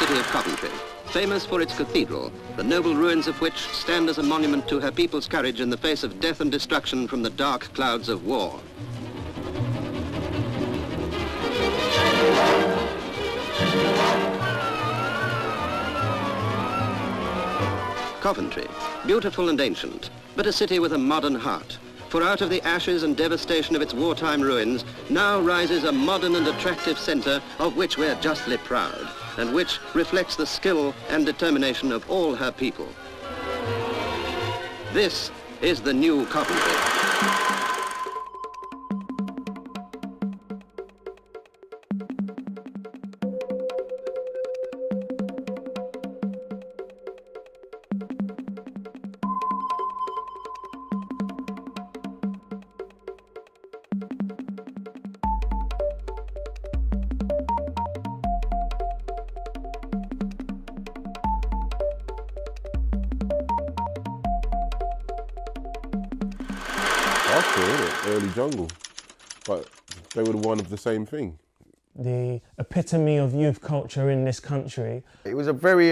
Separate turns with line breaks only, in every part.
city of Coventry, famous for its cathedral, the noble ruins of which stand as a monument to her people's courage in the face of death and destruction from the dark clouds of war. Coventry, beautiful and ancient, but a city with a modern heart. For out of the ashes and devastation of its wartime ruins now rises a modern and attractive centre of which we're justly proud, and which reflects the skill and determination of all her people. This is the new Coventry.
Early jungle, but they were one of the same thing.
The epitome of youth culture in this country.
It was a very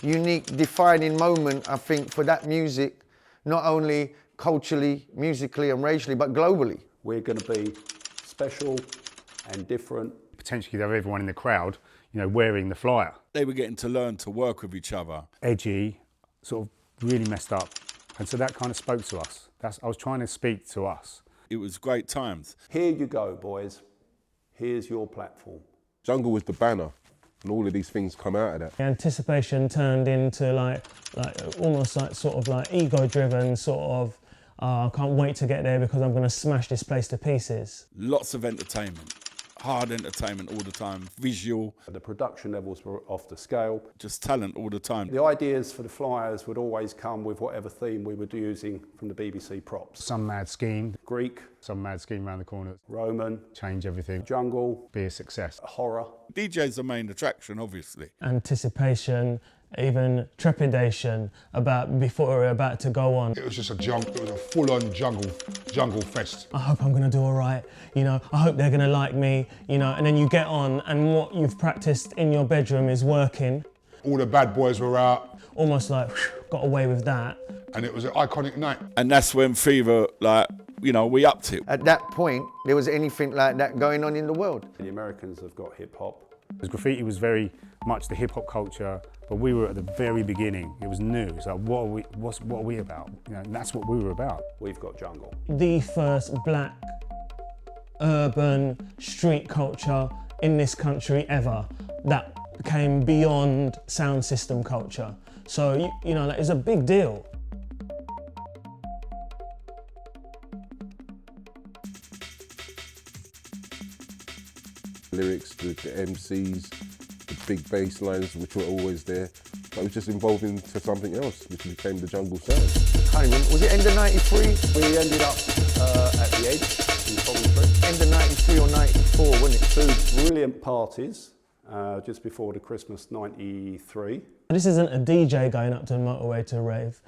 unique, defining moment, I think, for that music, not only culturally, musically and racially, but globally.
We're going to be special and different.
Potentially have everyone in the crowd, you know, wearing the flyer.
They were getting to learn to work with each other.
Edgy, sort of really messed up. And so that kind of spoke to us. I was trying to speak to us.
It was great times.
Here you go, boys. Here's your platform.
Jungle was the banner, and all of these things come out of that.
The anticipation turned into like almost like sort of like ego-driven sort of, I can't wait to get there because I'm going to smash this place to pieces.
Lots of entertainment. Hard entertainment all the time, visual.
The production levels were off the scale.
Just talent all the time.
The ideas for the flyers would always come with whatever theme we were using from the BBC props.
Some mad scheme.
Greek.
Some mad scheme around the corner.
Roman.
Change everything.
Jungle.
Be a success.
Horror.
DJ's the main attraction, obviously.
Anticipation, even trepidation about before we're about to go on.
It was just it was a full-on jungle fest.
I hope I'm gonna do all right, you know, I hope they're gonna like me, you know, and then you get on and what you've practiced in your bedroom is working.
All the bad boys were out.
Almost like, got away with that.
And it was an iconic night.
And that's when Fever, like, you know, we upped it.
At that point, there was anything like that going on in the world.
The Americans have got hip-hop.
Graffiti was very much the hip-hop culture, but we were at the very beginning. It was new. It's like, what are we about? You know, and that's what we were about.
We've got jungle.
The first black urban street culture in this country ever that came beyond sound system culture. So, you know, that is a big deal.
Lyrics, the MCs, the big bass lines which were always there. But it was just evolving to something else, which became the jungle sound.
I can't remember, was it end of 93?
We ended up at the Edge in Coventry.
End of 93 or 94, wasn't it?
Two brilliant parties just before the Christmas 93.
This isn't a DJ going up to the motorway to rave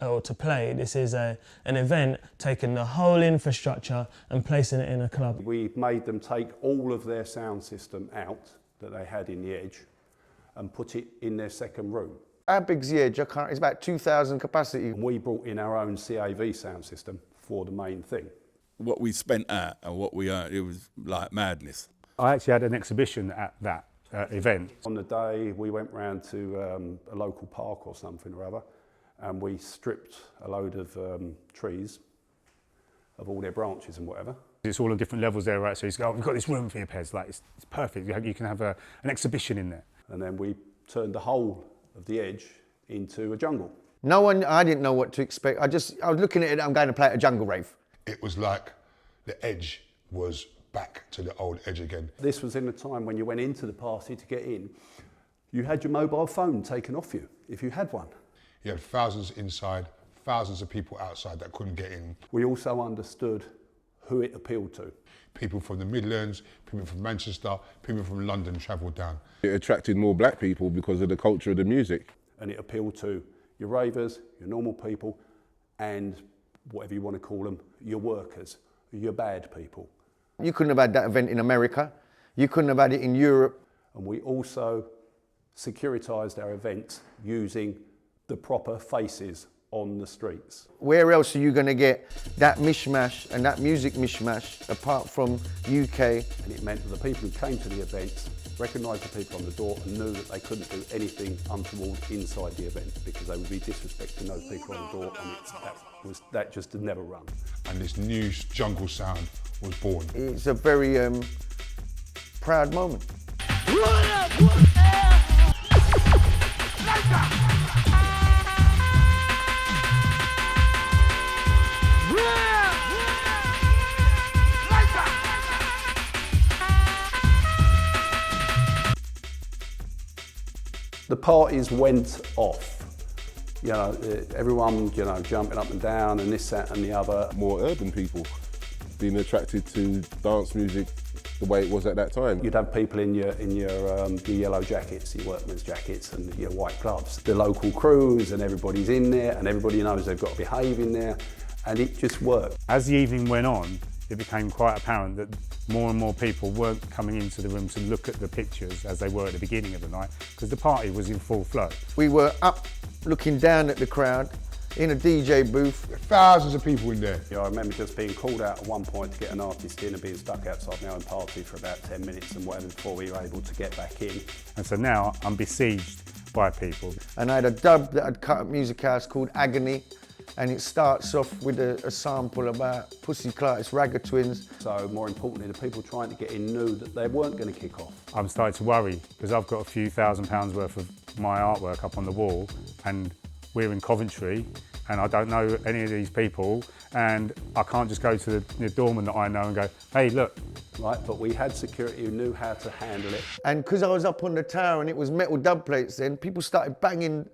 or to play. This is an event taking the whole infrastructure and placing it in a club.
We made them take all of their sound system out that they had in the Edge and put it in their second room.
How big's the Edge? It's about 2,000 capacity.
And we brought in our own CAV sound system for the main thing.
What we spent at and what we earned, it was like madness.
I actually had an exhibition at that event.
On the day, we went round to a local park or something or other, and we stripped a load of trees of all their branches and whatever.
It's all on different levels there, right? So you go, oh, we've got this room for your Pez, like it's perfect. You can have an exhibition in there.
And then we turned the whole of the Edge into a jungle.
I didn't know what to expect. I was looking at it, I'm going to play at a jungle rave.
It was like the Edge was back to the old Edge again.
This was in a time when you went into the party to get in, you had your mobile phone taken off you, if you had one.
You had thousands inside, thousands of people outside that couldn't get in.
We also understood who it appealed to.
People from the Midlands, people from Manchester, people from London travelled down.
It attracted more black people because of the culture of the music.
And it appealed to your ravers, your normal people, and whatever you want to call them, your workers, your bad people.
You couldn't have had that event in America. You couldn't have had it in Europe.
And we also securitised our events using the proper faces on the streets.
Where else are you going to get that mishmash and that music mishmash apart from UK?
And it meant that the people who came to the events recognised the people on the door and knew that they couldn't do anything untoward inside the event because they would be disrespecting those people on the door, and that just had never run.
And this new jungle sound was born.
It's a very proud moment.
The parties went off. You know, everyone, you know, jumping up and down and this, that and the other.
More urban people being attracted to dance music the way it was at that time.
You'd have people in your yellow jackets, your workman's jackets and your white gloves. The local crews and everybody's in there and everybody knows they've got to behave in there, and it just worked.
As the evening went on, it became quite apparent that more and more people weren't coming into the room to look at the pictures as they were at the beginning of the night, because the party was in full flow.
We were up looking down at the crowd in a DJ booth.
Thousands of people in there.
I remember just being called out at one point to get an artist in and being stuck outside my own party for about 10 minutes and whatever before we were able to get back in.
And so now I'm besieged by people.
And I had a dub that I'd cut at Music House called Agony, and it starts off with a sample about Pussy Clark's Ragga Twins.
So more importantly, the people trying to get in knew that they weren't going to kick off.
I'm starting to worry because I've got a few £1,000s worth of my artwork up on the wall, and we're in Coventry and I don't know any of these people, and I can't just go to the doorman that I know and go, hey, look.
Right, but we had security who knew how to handle it.
And because I was up on the tower and it was metal dub plates then, people started banging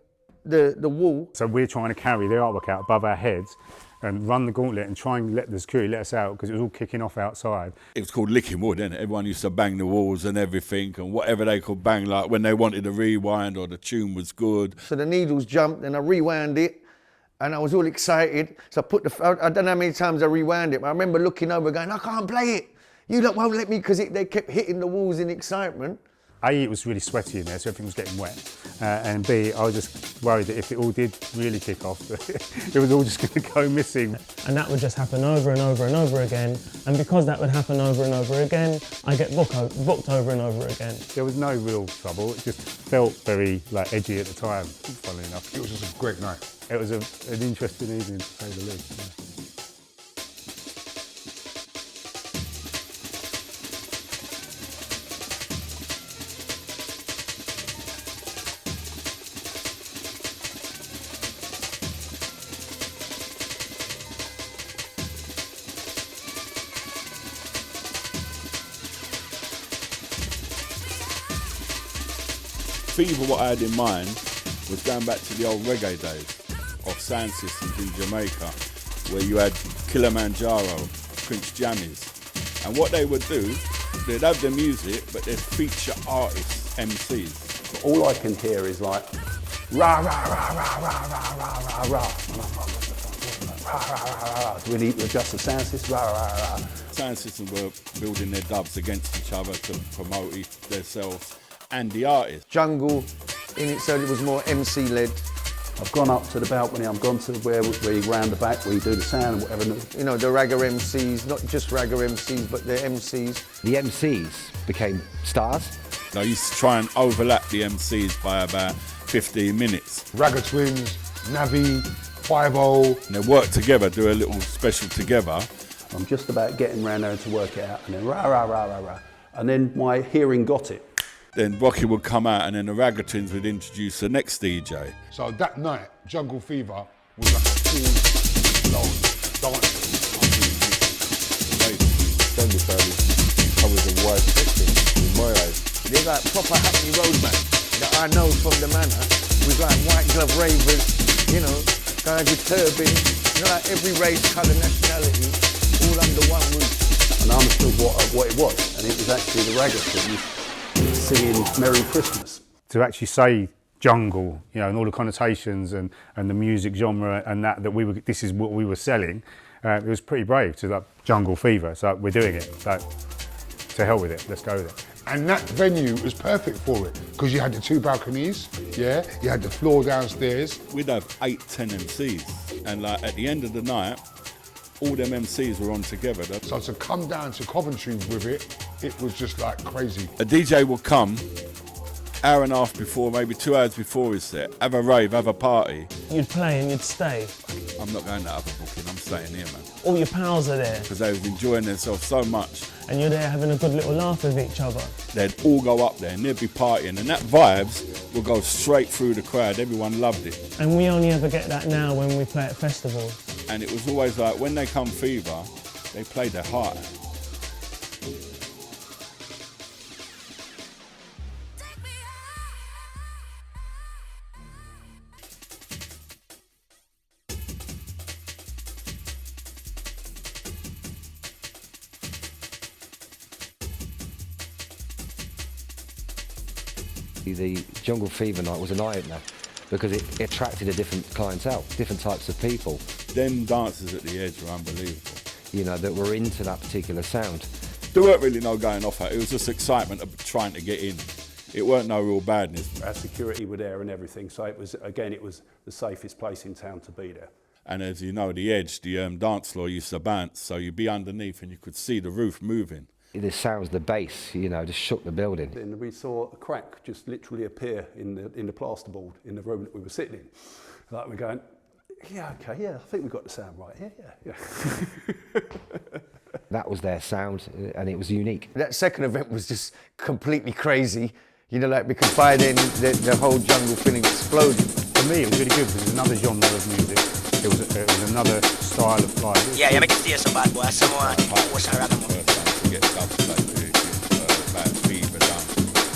the wall.
So we're trying to carry the artwork out above our heads and run the gauntlet and try and let the security let us out because it was all kicking off outside.
It was called licking wood, innit? Everyone used to bang the walls and everything, and whatever they could bang, like when they wanted a rewind or the tune was good.
So the needles jumped and I rewound it and I was all excited. So I put I don't know how many times I rewound it, but I remember looking over going, I can't play it. You lot won't let me, because they kept hitting the walls in excitement.
A, it was really sweaty in there, so everything was getting wet. And B, I was just worried that if it all did really kick off, it was all just going to go missing.
And that would just happen over and over and over again. And because that would happen over and over again, I get booked over and over again.
There was no real trouble. It just felt very edgy at the time, funnily enough.
It was just a great night.
It was an interesting evening, to say the least. Yeah.
Fever, what I had in mind was going back to the old reggae days of sound systems in Jamaica, where you had Kilimanjaro, Prince Jammies, and what they would do, they'd have the music, but they'd feature artists, MCs.
But all I can hear is like, rah, rah, rah, rah, rah, rah, rah, rah, rah. And I'm like, rah, rah, rah, rah. Do we need to adjust the sound system? Rah, rah, rah.
Sound systems were building their dubs against each other to promote themselves and the artists.
Jungle in itself, it was more MC led.
I've gone up to the balcony, I've gone to where we round the back, where you do the sound and whatever.
You know, the ragga MCs, not just ragga MCs, but the MCs.
The MCs became stars.
I used to try and overlap the MCs by about 15 minutes.
Ragga Twins, Navi, 5-0.
And they work together, do a little special together.
I'm just about getting round there to work it out, and then rah, rah, rah, rah, rah. And then my hearing got it.
Then Rocky would come out and then the Ragga Twins would introduce the next DJ.
So that night, Jungle Fever was like a full-blown dance.
Jungle sound covers a wide spectrum in my eyes.
There's like proper Hackney Road band that I know from the manor, with like white glove ravers, you know, guys with turbans, you know, like every race, colour, nationality, all under one roof.
And I understood what it was, and it was actually the Ragga Twins singing Merry Christmas.
To actually say jungle, you know, and all the connotations and the music genre and that this is what we were selling, it was pretty brave to like Jungle Fever. So we're doing it. So to hell with it. Let's go with it.
And that venue was perfect for it, because you had the 2 balconies, yeah? You had the floor downstairs.
We'd have 8, 10 MCs, and like at the end of the night, all them MCs were on together.
So to come down to Coventry with it, it was just like crazy.
A DJ would come, hour and a half before, maybe 2 hours before his set, have a rave, have a party.
You'd play and you'd stay.
I'm not going to other booking, I'm staying here, man.
All your pals are there.
Because they was enjoying themselves so much.
And you're there having a good little laugh with each other.
They'd all go up there and they'd be partying, and that vibes would go straight through the crowd. Everyone loved it.
And we only ever get that now when we play at festivals.
And it was always like, when they come Fever, they played their heart out.
The Jungle Fever night was an eye-opener because it attracted a different clientele, different types of people.
Them dancers at the edge were unbelievable.
You know, that were into that particular sound.
There weren't really no going off at it. It was just excitement of trying to get in. It weren't no real badness.
Our security were there and everything, so it was, again, it was the safest place in town to be there.
And as you know, the edge, the dance floor used to bounce, so you'd be underneath and you could see the roof moving.
The sounds, the bass, you know, just shook the building.
And we saw a crack just literally appear in the plasterboard in the room that we were sitting in. Like we're going, yeah, okay, yeah, I think we've got the sound right here, yeah.
That was their sound, and it was unique.
That second event was just completely crazy, you know, like, because by then the whole jungle feeling exploded.
For me, it was really good because it was another genre of music. It was another style of life.
Yeah, make it stay so bad, boy. Someone was a ragamuffin.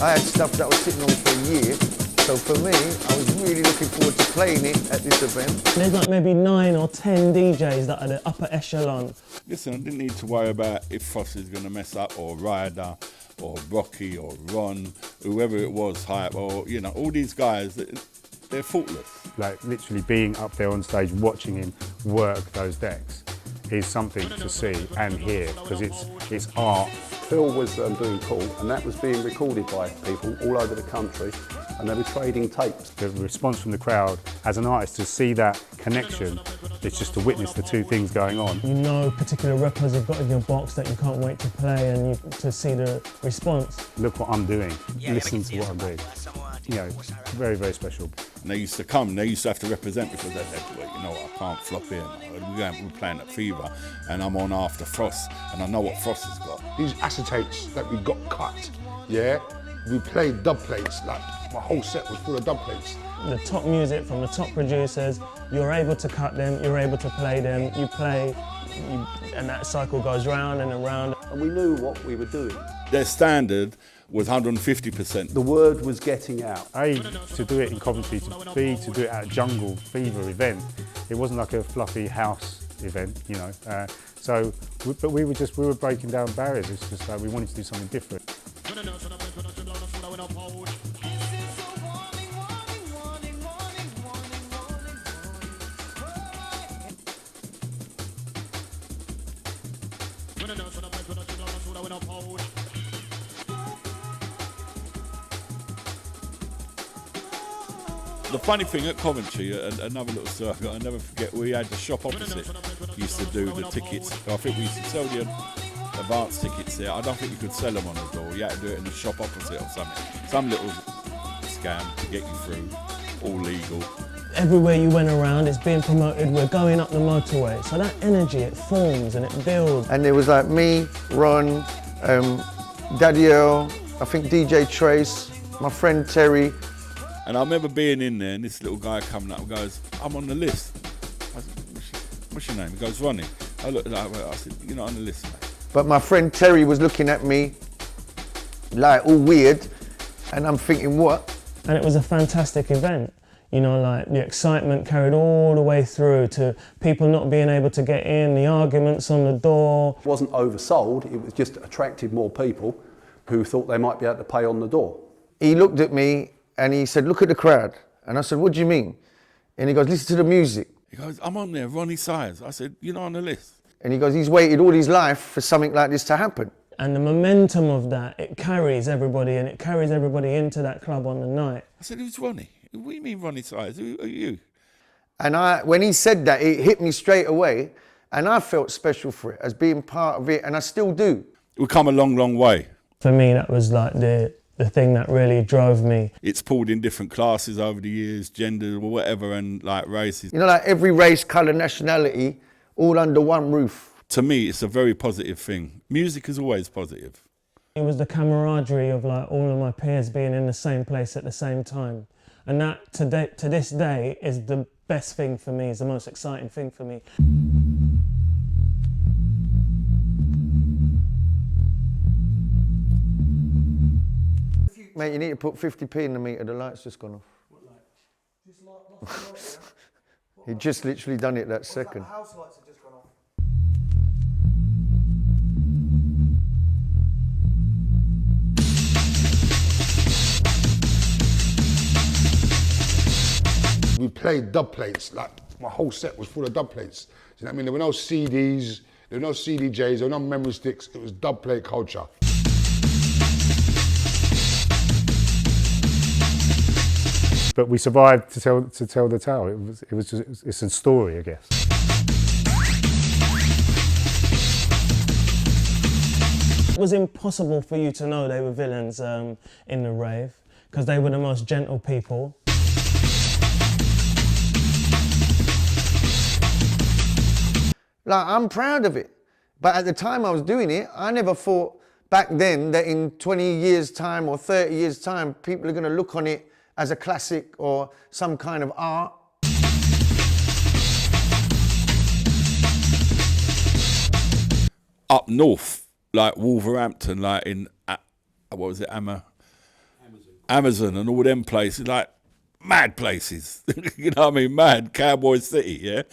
I had stuff that was sitting on for a year, so for me, I was really looking forward to playing it at this event.
There's like maybe 9 or 10 DJs that are the upper echelon.
Listen, I didn't need to worry about if Frost is going to mess up, or Ryder, or Rocky, or Ron, whoever it was, Hype, or, you know, all these guys, they're faultless.
Like literally being up there on stage, watching him work those decks is something to see and hear, because it's art.
Phil was doing Cool, and that was being recorded by people all over the country, and they were trading tapes.
The response from the crowd, as an artist, to see that connection, it's just to witness the two things going on.
You know particular rappers have got in your box that you can't wait to play, and to see the response.
Look what I'm doing, listen to what I'm doing. You know, very, very special.
And they used to come, they used to have to represent, because they said, well, you know what, I can't flop here. We're playing at Fever, and I'm on after Frost, and I know what Frost has got.
These acetates that we got cut, yeah? We played dub plates, like my whole set was full of dub plates.
The top music from the top producers, you're able to cut them, you're able to play them, you play, and that cycle goes round and around.
And we knew what we were doing.
Their standard was 150%.
The word was getting out.
A, to do it in Coventry, B, to do it at a Jungle Fever event. It wasn't like a fluffy house event, you know. But we were breaking down barriers. It's just like we wanted to do something different.
The funny thing at Coventry, another little circle, I'll never forget, we had the shop opposite used to do the tickets. I think we used to sell the advance tickets there. I don't think you could sell them on the door. You had to do it in the shop opposite or something. Some little scam to get you through, all legal.
Everywhere you went around, it's being promoted, we're going up the motorway. So that energy, it forms and it builds.
And there was like me, Ron, Daddy Earl, I think DJ Trace, my friend Terry.
And I remember being in there and this little guy coming up and goes, I'm on the list. I said, what's your name? He goes, Ronnie. I looked like, I said, you're not on the list, mate.
But my friend Terry was looking at me like all weird, and I'm thinking, what?
And it was a fantastic event. You know, like the excitement carried all the way through to people not being able to get in, the arguments on the door.
It wasn't oversold, it was just attracted more people who thought they might be able to pay on the door.
He looked at me and he said, look at the crowd. And I said, what do you mean? And he goes, listen to the music.
He goes, I'm on there, Ronnie Sires. I said, you're not on the list.
And he goes, he's waited all his life for something like this to happen.
And the momentum of that, it carries everybody, and it carries everybody into that club on the night.
I said, who's Ronnie? What do you mean Ronnie Tyers? Who are you?
And when he said that, it hit me straight away, and I felt special for it, as being part of it, and I still do.
We've come a long, long way.
For me, that was like the thing that really drove me.
It's pulled in different classes over the years, gender or whatever, and like races.
You know, like every race, colour, nationality, all under one roof.
To me, it's a very positive thing. Music is always positive.
It was the camaraderie of like all of my peers being in the same place at the same time. And that to this day is the best thing for me, is the most exciting thing for me.
Mate, you need to put 50p in the meter, the light's just gone off.
What light?
He just literally done it that second.
The house lights have just gone off.
We played dub plates, like my whole set was full of dub plates. Do you know what I mean? There were no CDs, there were no CDJs, there were no memory sticks, it was dub plate culture.
But we survived to tell the tale. It's a story, I guess.
It was impossible for you to know they were villains in the rave, because they were the most gentle people.
Like, I'm proud of it. But at the time I was doing it, I never thought back then that in 20 years' time or 30 years' time, people are going to look on it as a classic or some kind of art.
Up north, like Wolverhampton, like in, what was it, Amazon and all them places, like mad places. You know what I mean? Mad, Cowboy City, yeah?